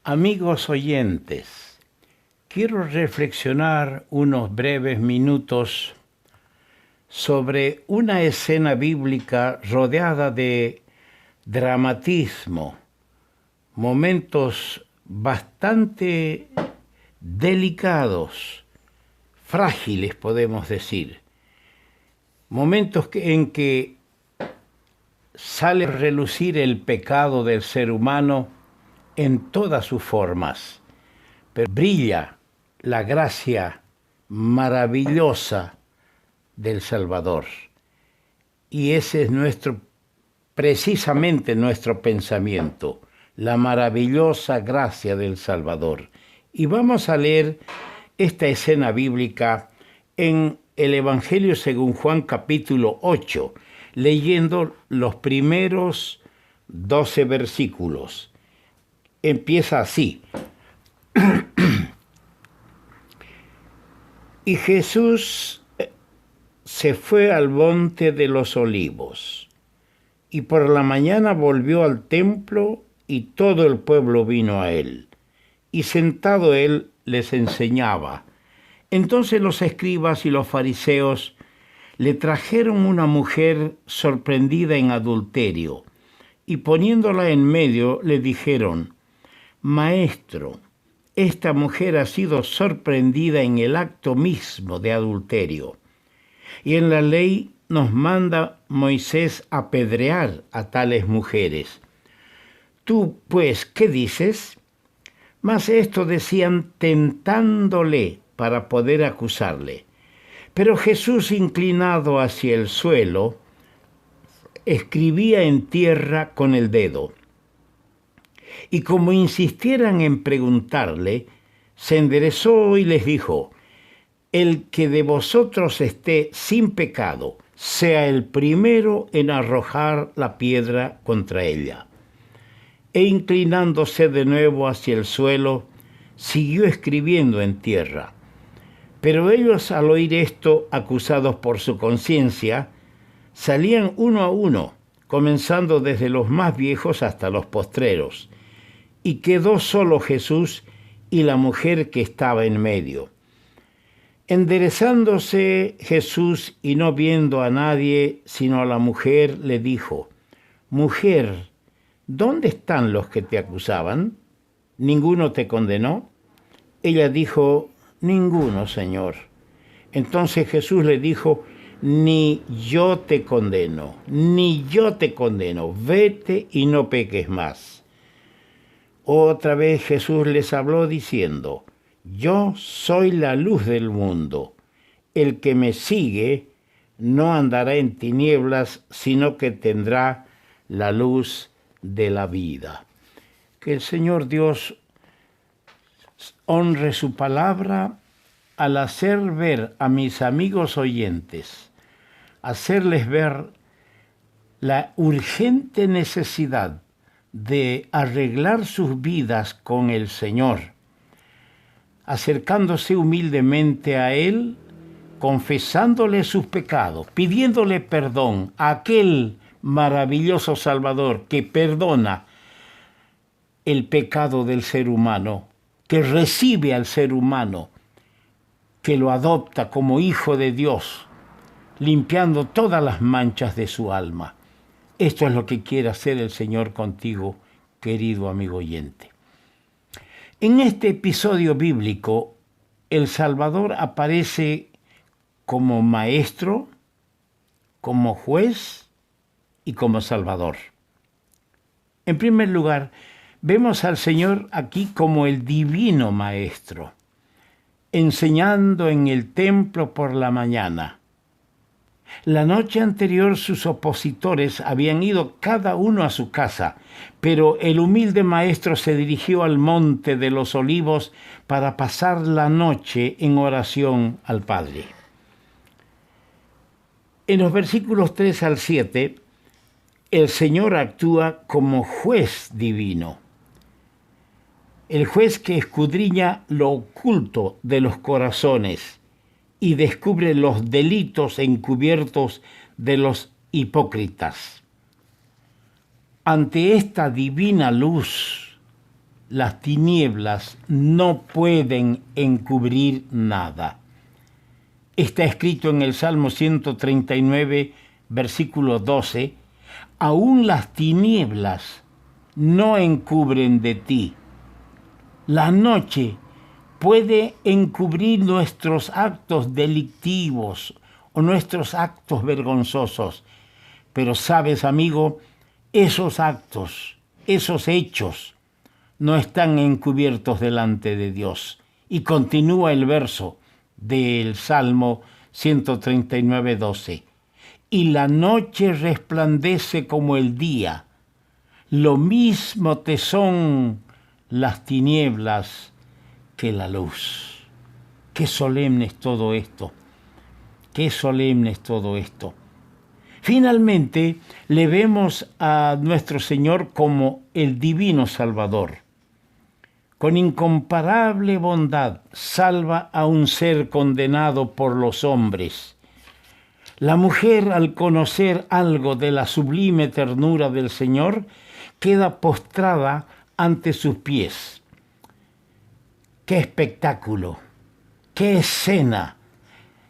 Amigos oyentes, quiero reflexionar unos breves minutos sobre una escena bíblica rodeada de dramatismo, momentos bastante delicados, frágiles podemos decir, momentos en que sale a relucir el pecado del ser humano en todas sus formas, pero brilla la gracia maravillosa del Salvador. Y ese es precisamente nuestro pensamiento, la maravillosa gracia del Salvador. Y vamos a leer esta escena bíblica en el Evangelio según Juan capítulo 8, leyendo los primeros 12 versículos. Empieza así. Y Jesús se fue al monte de los olivos, y por la mañana volvió al templo, y todo el pueblo vino a él, y sentado él les enseñaba. Entonces los escribas y los fariseos le trajeron una mujer sorprendida en adulterio, y poniéndola en medio le dijeron: Maestro, esta mujer ha sido sorprendida en el acto mismo de adulterio. Y en la ley nos manda Moisés apedrear a tales mujeres. Tú, pues, ¿qué dices? Mas esto decían tentándole para poder acusarle. Pero Jesús, inclinado hacia el suelo, escribía en tierra con el dedo. Y como insistieran en preguntarle, se enderezó y les dijo: El que de vosotros esté sin pecado, sea el primero en arrojar la piedra contra ella. E inclinándose de nuevo hacia el suelo, siguió escribiendo en tierra. Pero ellos, al oír esto, acusados por su conciencia, salían uno a uno, comenzando desde los más viejos hasta los postreros. Y quedó solo Jesús y la mujer que estaba en medio. Enderezándose Jesús y no viendo a nadie sino a la mujer, le dijo: Mujer, ¿dónde están los que te acusaban? ¿Ninguno te condenó? Ella dijo: Ninguno, Señor. Entonces Jesús le dijo: Ni yo te condeno, ni yo te condeno. Vete y no peques más. Otra vez Jesús les habló diciendo: Yo soy la luz del mundo. El que me sigue no andará en tinieblas, sino que tendrá la luz de la vida. Que el Señor Dios honre su palabra al hacer ver a mis amigos oyentes, hacerles ver la urgente necesidad de arreglar sus vidas con el Señor, acercándose humildemente a Él, confesándole sus pecados, pidiéndole perdón a aquel maravilloso Salvador que perdona el pecado del ser humano, que recibe al ser humano, que lo adopta como hijo de Dios, limpiando todas las manchas de su alma. Esto es lo que quiere hacer el Señor contigo, querido amigo oyente. En este episodio bíblico, el Salvador aparece como maestro, como juez y como salvador. En primer lugar, vemos al Señor aquí como el divino maestro, enseñando en el templo por la mañana. La noche anterior sus opositores habían ido cada uno a su casa, pero el humilde maestro se dirigió al monte de los olivos para pasar la noche en oración al Padre. En los versículos 3 al 7, el Señor actúa como juez divino. El juez que escudriña lo oculto de los corazones y descubre los delitos encubiertos de los hipócritas. Ante esta divina luz las tinieblas no pueden encubrir nada. Está escrito en el Salmo 139, versículo 12, aún las tinieblas no encubren de ti. La noche puede encubrir nuestros actos delictivos o nuestros actos vergonzosos, pero sabes, amigo, esos actos, esos hechos, no están encubiertos delante de Dios. Y continúa el verso del Salmo 139, 12. Y la noche resplandece como el día. Lo mismo te son las tinieblas que la luz. Qué solemne es todo esto. Qué solemne es todo esto. Finalmente, le vemos a nuestro Señor como el divino Salvador. Con incomparable bondad salva a un ser condenado por los hombres. La mujer, al conocer algo de la sublime ternura del Señor, queda postrada ante sus pies. ¡Qué espectáculo! ¡Qué escena!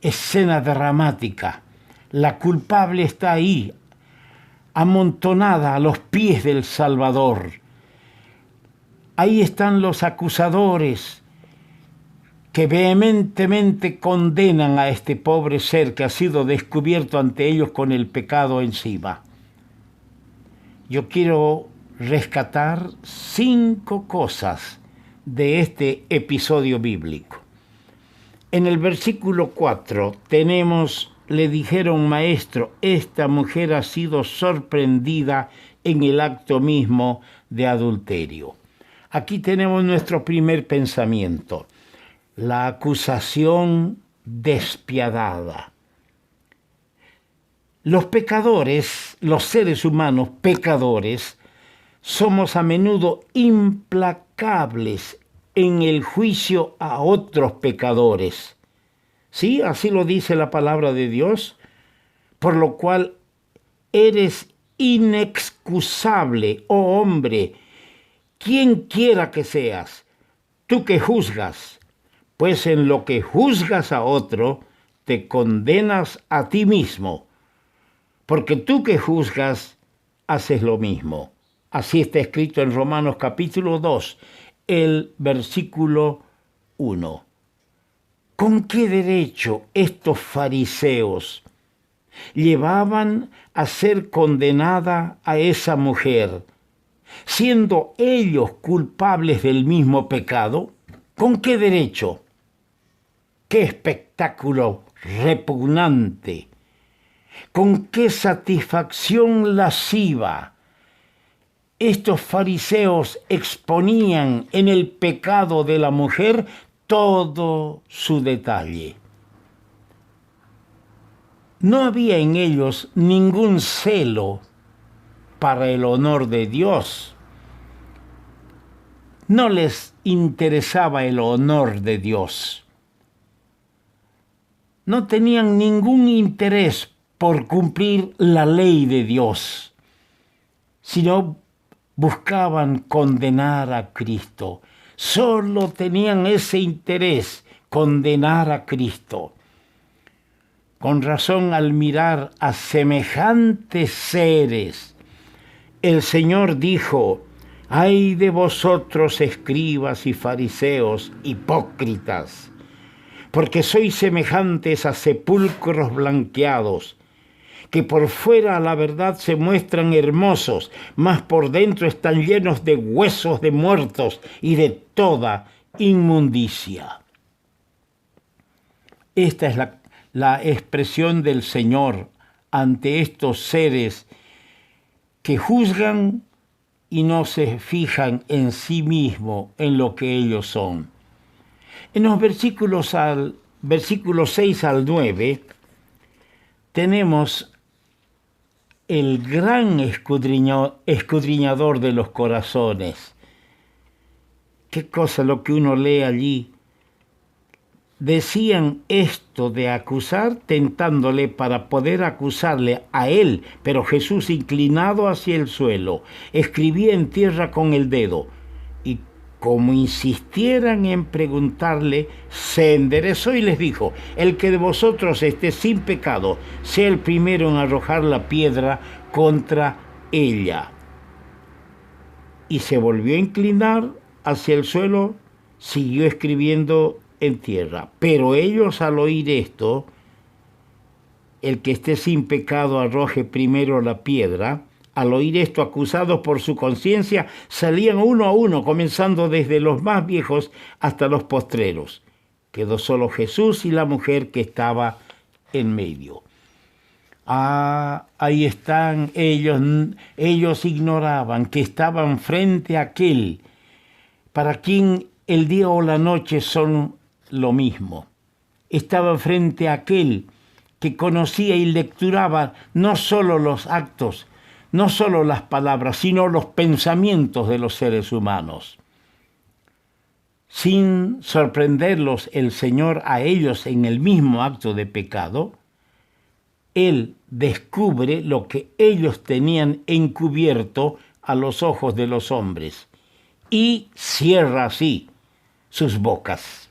Escena dramática. La culpable está ahí, amontonada a los pies del Salvador. Ahí están los acusadores que vehementemente condenan a este pobre ser que ha sido descubierto ante ellos con el pecado encima. Yo quiero rescatar 5 cosas de este episodio bíblico. En el versículo 4 tenemos, le dijeron, maestro, esta mujer ha sido sorprendida en el acto mismo de adulterio. Aquí tenemos nuestro primer pensamiento, la acusación despiadada. Los pecadores, los seres humanos pecadores, somos a menudo implacables en el juicio a otros pecadores. Sí, así lo dice la palabra de Dios, por lo cual eres inexcusable, oh hombre, quien quiera que seas, tú que juzgas, pues en lo que juzgas a otro, te condenas a ti mismo, porque tú que juzgas, haces lo mismo. Así está escrito en Romanos capítulo 2, el versículo 1. ¿Con qué derecho estos fariseos llevaban a ser condenada a esa mujer, siendo ellos culpables del mismo pecado? ¿Con qué derecho? ¡Qué espectáculo repugnante! ¿Con qué satisfacción lasciva estos fariseos exponían en el pecado de la mujer todo su detalle? No había en ellos ningún celo para el honor de Dios. No les interesaba el honor de Dios. No tenían ningún interés por cumplir la ley de Dios, sino buscaban condenar a Cristo. Solo tenían ese interés, condenar a Cristo. Con razón, al mirar a semejantes seres, el Señor dijo: «Ay de vosotros, escribas y fariseos, hipócritas, porque sois semejantes a sepulcros blanqueados, que por fuera a la verdad se muestran hermosos, mas por dentro están llenos de huesos de muertos y de toda inmundicia». Esta es la expresión del Señor ante estos seres que juzgan y no se fijan en sí mismo, en lo que ellos son. En los versículos 6 al 9 tenemos el gran escudriñador de los corazones. Qué cosa lo que uno lee allí. Decían esto de acusar, tentándole para poder acusarle a él, pero Jesús, inclinado hacia el suelo, escribía en tierra con el dedo. Y Como insistieran en preguntarle, se enderezó y les dijo: el que de vosotros esté sin pecado, sea el primero en arrojar la piedra contra ella. Y se volvió a inclinar hacia el suelo, siguió escribiendo en tierra. Pero ellos, al oír esto, el que esté sin pecado arroje primero la piedra. Al oír esto, acusados por su conciencia, salían uno a uno, comenzando desde los más viejos hasta los postreros. Quedó solo Jesús y la mujer que estaba en medio. Ahí están ellos. Ellos ignoraban que estaban frente a aquel para quien el día o la noche son lo mismo. Estaban frente a aquel que conocía y lecturaba no solo los actos, no solo las palabras, sino los pensamientos de los seres humanos. Sin sorprenderlos el Señor a ellos en el mismo acto de pecado, Él descubre lo que ellos tenían encubierto a los ojos de los hombres y cierra así sus bocas.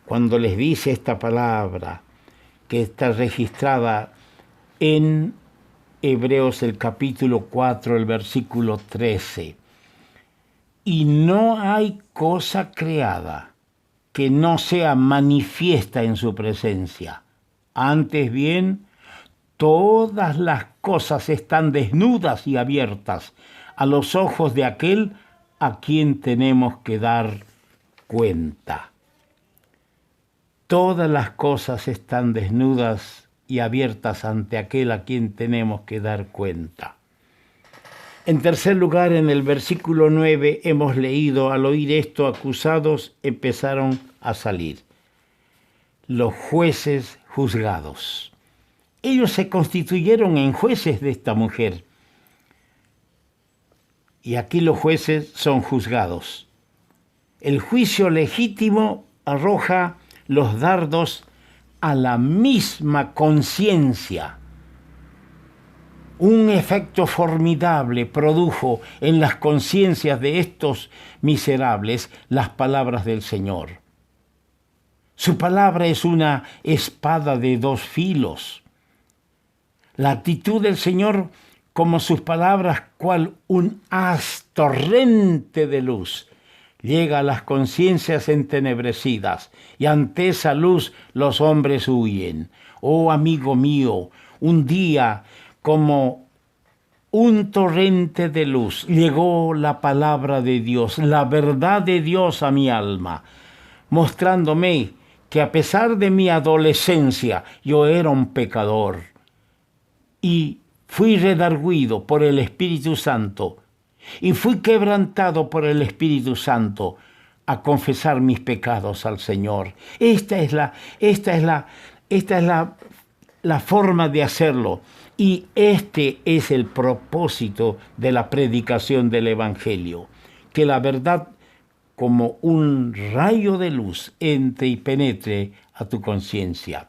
Cuando les dice esta palabra que está registrada en Hebreos el capítulo 4, el versículo 13. Y no hay cosa creada que no sea manifiesta en su presencia. Antes bien, todas las cosas están desnudas y abiertas a los ojos de aquel a quien tenemos que dar cuenta. Todas las cosas están desnudas y abiertas ante aquel a quien tenemos que dar cuenta. En tercer lugar, en el versículo 9 hemos leído: al oír esto, acusados empezaron a salir. Los jueces juzgados. Ellos se constituyeron en jueces de esta mujer. Y aquí los jueces son juzgados. El juicio legítimo arroja los dardos a la misma conciencia. Un efecto formidable produjo en las conciencias de estos miserables las palabras del Señor. Su palabra es una espada de dos filos. La actitud del Señor, como sus palabras, cual un haz torrente de luz, llega a las conciencias entenebrecidas, y ante esa luz los hombres huyen. Oh, amigo mío, un día como un torrente de luz llegó la palabra de Dios, la verdad de Dios a mi alma, mostrándome que a pesar de mi adolescencia yo era un pecador, y fui redarguido por el Espíritu Santo, y fui quebrantado por el Espíritu Santo a confesar mis pecados al Señor. Esta es la forma de hacerlo. Y este es el propósito de la predicación del Evangelio, que la verdad, como un rayo de luz, entre y penetre a tu conciencia.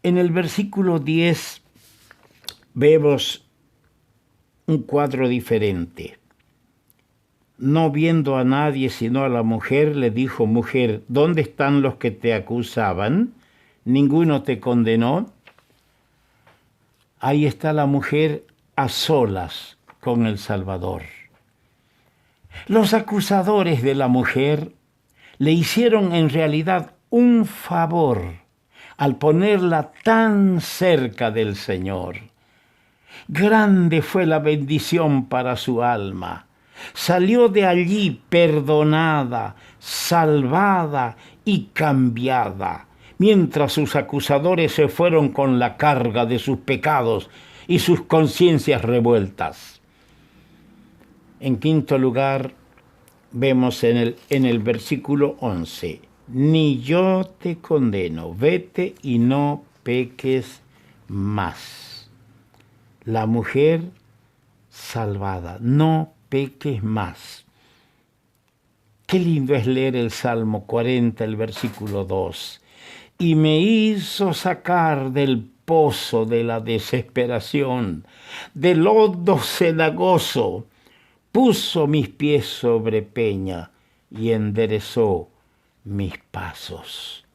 En el versículo 10 vemos un cuadro diferente. No viendo a nadie sino a la mujer, le dijo: mujer, ¿dónde están los que te acusaban? ¿Ninguno te condenó? Ahí está la mujer a solas con el Salvador. Los acusadores de la mujer le hicieron en realidad un favor al ponerla tan cerca del Señor. Grande fue la bendición para su alma. Salió de allí perdonada, salvada y cambiada, mientras sus acusadores se fueron con la carga de sus pecados y sus conciencias revueltas. En quinto lugar, vemos en el versículo 11, ni yo te condeno, vete y no peques más. La mujer salvada, no peques más. Qué lindo es leer el Salmo 40, el versículo 2. Y me hizo sacar del pozo de la desesperación, del lodo cenagoso, puso mis pies sobre peña y enderezó mis pasos.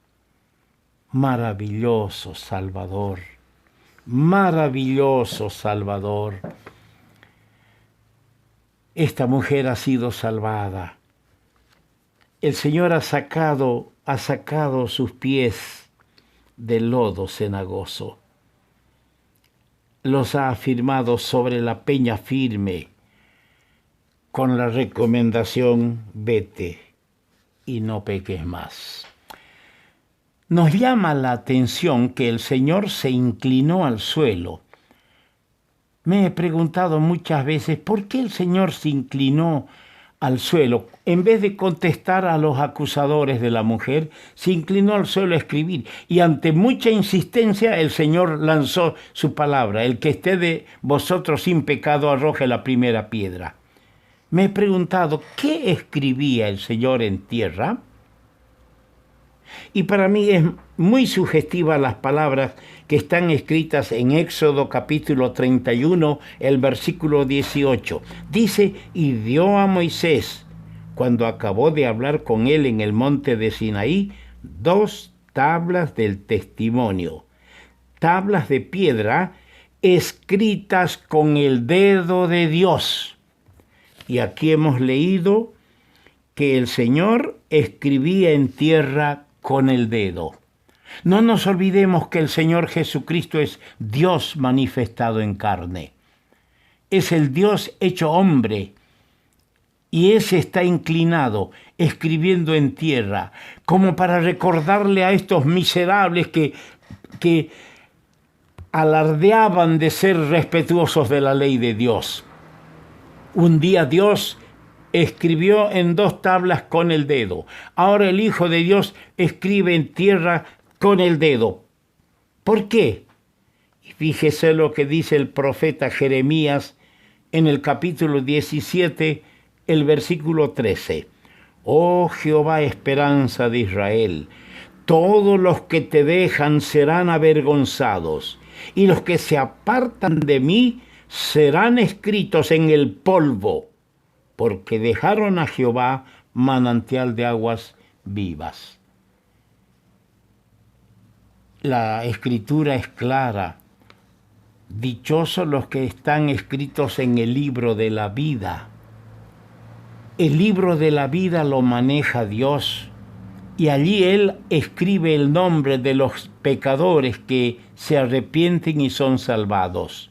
Maravilloso Salvador, maravilloso Salvador. Esta mujer ha sido salvada. El Señor ha sacado sus pies del lodo cenagoso. Los ha afirmado sobre la peña firme con la recomendación: vete y no peques más. Nos llama la atención que el Señor se inclinó al suelo. Me he preguntado muchas veces por qué el Señor se inclinó al suelo. En vez de contestar a los acusadores de la mujer, se inclinó al suelo a escribir. Y ante mucha insistencia, el Señor lanzó su palabra: el que esté de vosotros sin pecado, arroje la primera piedra. Me he preguntado, ¿qué escribía el Señor en tierra? Y para mí es muy sugestiva las palabras que están escritas en Éxodo capítulo 31, el versículo 18. Dice: y dio a Moisés, cuando acabó de hablar con él en el monte de Sinaí, 2 tablas del testimonio, tablas de piedra escritas con el dedo de Dios. Y aquí hemos leído que el Señor escribía en tierra con el dedo. No nos olvidemos que el Señor Jesucristo es Dios manifestado en carne. Es el Dios hecho hombre. Y ese está inclinado, escribiendo en tierra, como para recordarle a estos miserables que alardeaban de ser respetuosos de la ley de Dios. Un día Dios escribió en 2 tablas con el dedo. Ahora el Hijo de Dios escribe en tierra con el dedo. ¿Por qué? Y fíjese lo que dice el profeta Jeremías en el capítulo 17, el versículo 13. Oh Jehová, esperanza de Israel, todos los que te dejan serán avergonzados, y los que se apartan de mí serán escritos en el polvo, porque dejaron a Jehová manantial de aguas vivas. La escritura es clara. Dichosos los que están escritos en el libro de la vida. El libro de la vida lo maneja Dios, y allí Él escribe el nombre de los pecadores que se arrepienten y son salvados.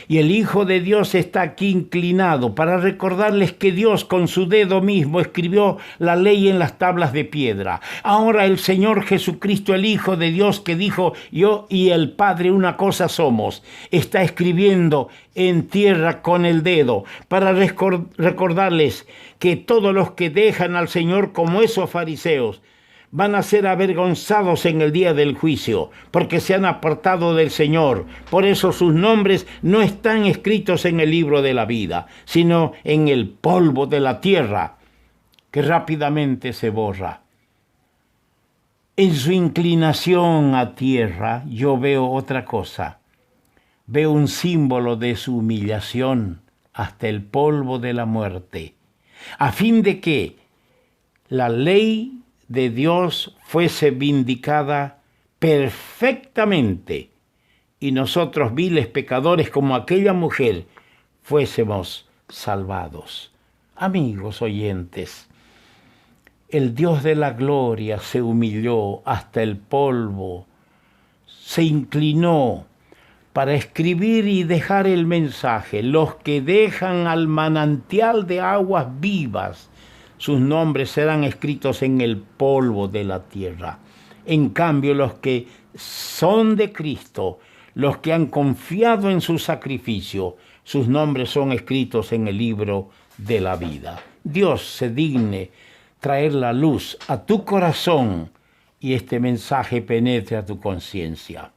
Y el Hijo de Dios está aquí inclinado para recordarles que Dios con su dedo mismo escribió la ley en las tablas de piedra. Ahora el Señor Jesucristo, el Hijo de Dios, que dijo: yo y el Padre una cosa somos, está escribiendo en tierra con el dedo para recordarles que todos los que dejan al Señor como esos fariseos van a ser avergonzados en el día del juicio, porque se han apartado del Señor. Por eso sus nombres no están escritos en el libro de la vida, sino en el polvo de la tierra, que rápidamente se borra. En su inclinación a tierra, yo veo otra cosa. Veo un símbolo de su humillación hasta el polvo de la muerte, a fin de que la ley de Dios fuese vindicada perfectamente y nosotros, viles pecadores como aquella mujer, fuésemos salvados. Amigos oyentes, el Dios de la gloria se humilló hasta el polvo, se inclinó para escribir y dejar el mensaje: los que dejan al manantial de aguas vivas, sus nombres serán escritos en el polvo de la tierra. En cambio, los que son de Cristo, los que han confiado en su sacrificio, sus nombres son escritos en el libro de la vida. Dios se digne traer la luz a tu corazón y este mensaje penetre a tu conciencia.